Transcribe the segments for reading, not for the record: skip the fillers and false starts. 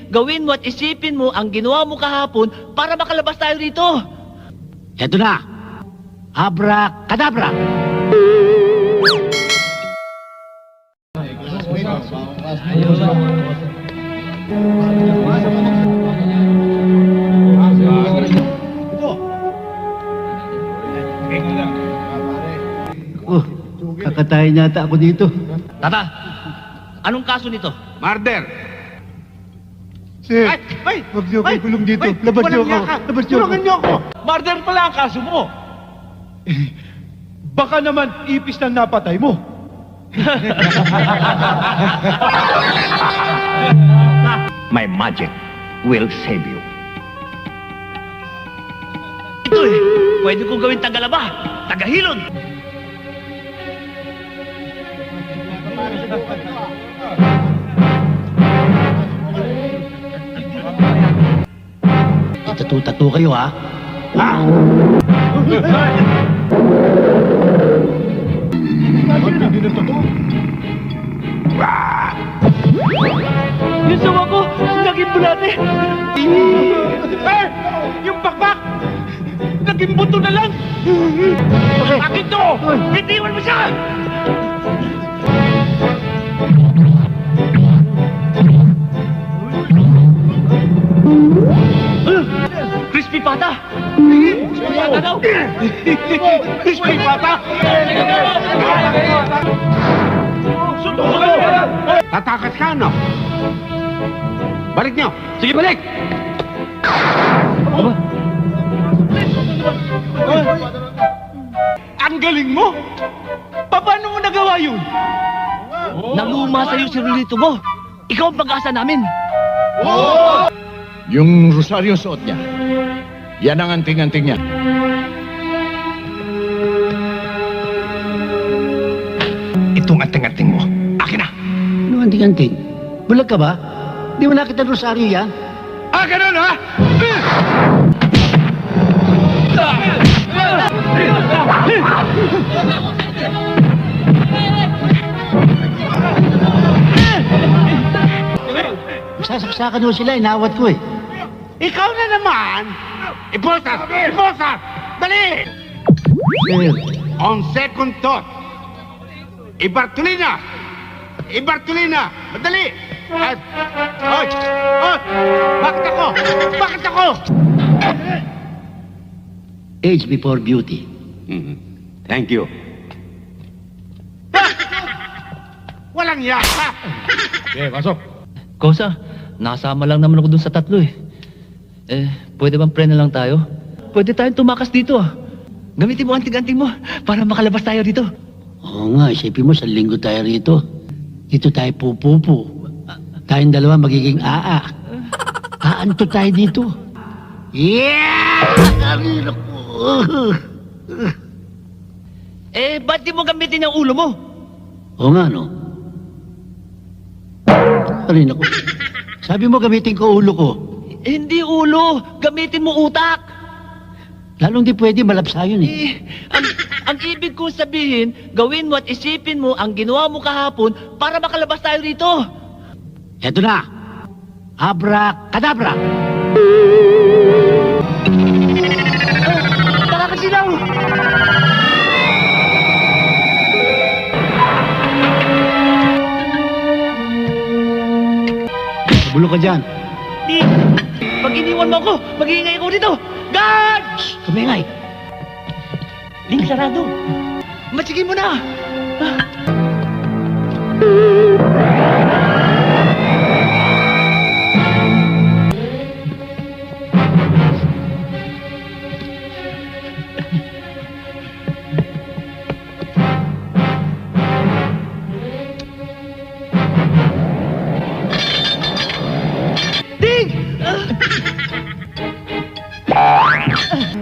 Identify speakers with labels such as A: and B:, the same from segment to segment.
A: gawin mo at isipin mo ang ginawa mo kahapon para makalabas tayo rito.
B: Eto na. Abracadabra. Oh, kakatayin yata ako dito.
A: Tata, anong kaso nito?
C: Murder!
D: Sir,
C: Ay!
D: huwag niyo
C: Ay!
D: kayo kulong dito.
C: Ay!
D: Labas niyo
C: Walang
D: ako.
C: yaka!
D: Labas niyo ako.
C: Tulungan niyo ako! Murder pala ang kaso mo!
D: Baka naman ipis na napatay mo.
C: My magic will save you.
A: Ito eh, pwede kong gawin tagalaba, tagahilod.
B: Itatu-tatu kayo, ha?
D: Hindi na totoo.
A: Yung sawa ko, naging bulate.
C: Eh! Yung bakbak! Naging buto na lang! Akin to! Bitiwan mo siya!
A: Crispy pata. Pata daw.
C: Crispy pata! Suntok mo! Tatakas ka, no? Balik niyo!
A: Sige, balik.
C: Ang galing mo! Paano mo nagawa yun?
A: Naluma sa'yo si Rolito mo. Ikaw ang pag-asa namin.
E: Yung rosaryo suot niya, yan ang anting-anting niya.
C: Itong anting-anting mo, akin na!
B: Ano anting-anting? Bulag ka ba? Di mo nakita ang rosaryo yan?
C: Ah, ganun ha?
B: Sasaksakan mo sila, inawat ko eh.
C: Ikaw na naman! Iposas! Iposas! Dali!
B: Sir,
C: On second thought, Ibartolina! Ibartolina! Madali! Ay! Ay! Ay! Bakit ako? Bakit ako?
B: age before beauty.
C: Thank you. Ah! Walang yaka!
D: Okay, pasok.
A: Kosa, nasama lang naman ako dun sa tatlo eh. Pwede bang pre na lang tayo? Pwede tayong tumakas dito ah. Gamitin mo anting-anting mo para makalabas tayo dito.
B: Oo nga, isipin mo, 1 linggo tayo rito. Dito tayo pupupo. Tayong dalawa magiging aa. Aanto tayo dito. Yeah! Karino ko.
A: Ba't di mo gamitin yung ulo mo?
B: Oo nga, no? Karino ko. Sabi mo gamitin ko ulo ko.
A: Hindi ulo, gamitin mo utak.
B: Lalong di pwede, malapsa yun eh.
A: Ang ibig kong sabihin, gawin mo at isipin mo ang ginawa mo kahapon para makalabas tayo rito.
B: Eto na. Abracadabra.
A: Tara kasi daw.
B: Bulok ka dyan.
A: Pag iniwan mo ako, mag-iingay ako dito. Guard!
B: Kumingay.
A: Link sarado. Matsigin mo na.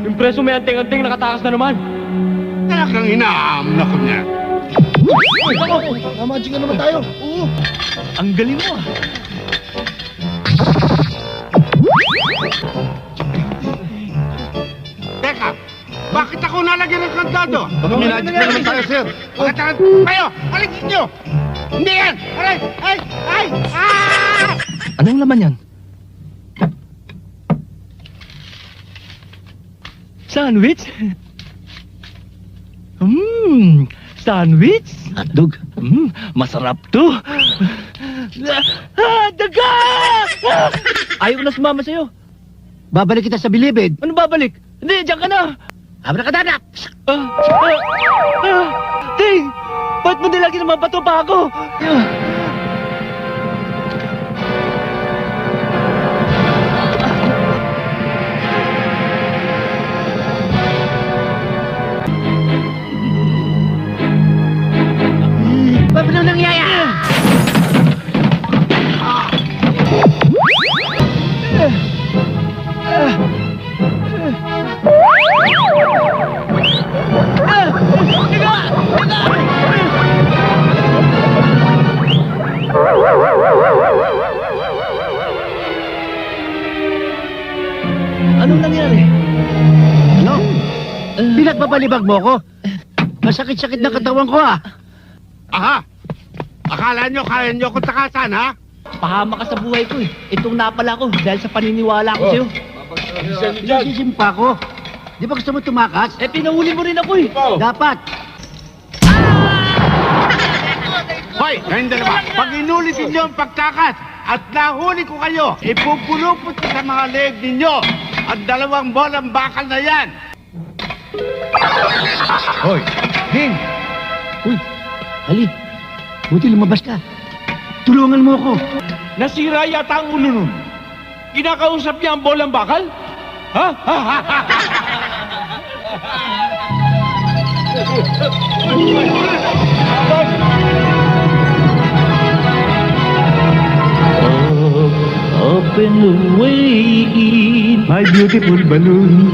F: Yung preso may anting-anting nakatakas na naman.
C: Talagang inaamna ko niya.
D: Namagic na naman tayo. Oo.
A: Ang galing mo ah.
C: Teka, bakit ako nalagyan ng kantado?
D: Namagic na naman tayo, sir.
C: Bakit kayo? Alisin nyo! Hindi yan! Aray! Ay! Ay! Ah!
A: Anong laman yan? Sandwich? Sandwich?
B: Hotdog.
A: Masarap to. Daga! Ayaw ko na sumama sa'yo.
B: Babalik kita sa bilibid.
A: Ano babalik? Hindi, diyan ka na.
B: Abracadabra!
A: Ting! Ba't mo nilagyan ng mga bato pa ako?
B: Paano nangyaya?
A: Anong nangyari?
B: Ano? Pinagbabalibag mo ko? Masakit-sakit na katawan ko ah.
E: Aha! Akala nyo kaya nyo kung takasan, ha?
A: Pahama ka sa buhay ko eh. Itong napala ko dahil sa paniniwala ko sa'yo.
B: Nasisimpa ko. Di ba gusto mo tumakas?
A: Eh, pinahuli mo rin ako eh.
B: Dapat.
E: Hoy, kayong dalawa, pag inulitin nyo ang pagtakas at nahuli ko kayo, ipupulupot ko sa mga leeg ninyo ang 2 bolang bakal na yan.
D: Hoy, Ding!
B: Uy, Ali. Buti lumabas ka. Tulungan mo ako.
D: Nasira yata ang ulo nun. Kinakausap niya ang bolang bakal? Ha?
A: Up and away,
D: My beautiful balloon.